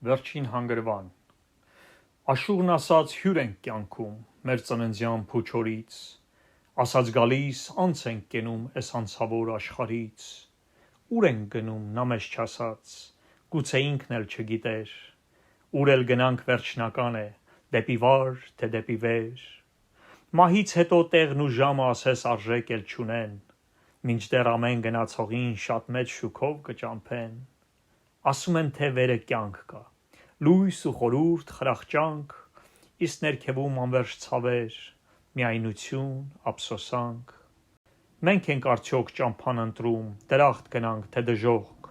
Վերջին հանգրվան Աշուղն ասաց հյուր ենք կյանքում մեր ծննդյան փուչորից, ասաց գալիս անց ենք կենում էս անցավոր աշխարից, ուր ենք գնում նա մեզ չասաց, գուցե ինքն էլ չգիտեր, ուր էլ գնանք վերջնական է, դեպի վար թե դեպի վեր, մահից հետո տեղն ու ժամը ասես արժեք էլ չունեն, մինչդեռ ամեն գնացողին շատ մեծ շուքով կճամփեն, ասում են թե վերը կյանք կա, լույս ու խորուրդ խրախճանք, իսկ ներքևում անվերջ ցավեր, միայնություն, ափսոսանք, մենք ենք արդյոք ճամփան ընտրում, դրախտ գնանք թե դժոխք,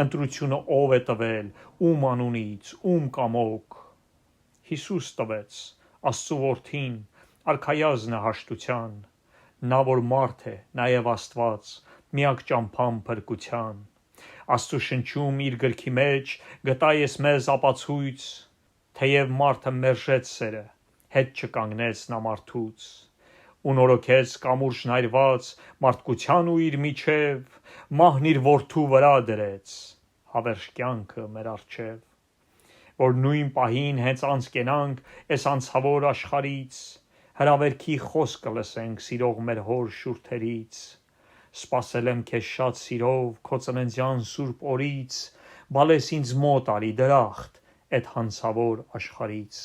ընտրությունը ով է տվել, ում անունից, ում կամոք, Հիսուս տվեց, Աստծու որդին, արքայազնը հաշտության, նա որ մարդ է, նաև Աստված, միակ ճամփան փրկության, Աստծու շնչում իր գրքի մեջ գտա ես մեզ ապացույց, թեև մարդը մերժեց սերը, հետ չկանգնեց նա մարդուց, ու նորոգեց կամուրջն այրված մարդկության ու իր միջև, մահն իր որդու վրա դրեց, հավերժ կյանքը մեր առջև, որ նույն պահին հենց անց կենանք էս անցավոր աշխարից, հրավերքի խոսքը լսենք սիրող մեր հոր շուրթերից, սպասել եմ քեզ շատ սիրով քո ծննդյան սուրբ օրից, բալես ինձ մոտ արի դրախտ էդ հանցավոր աշխարից։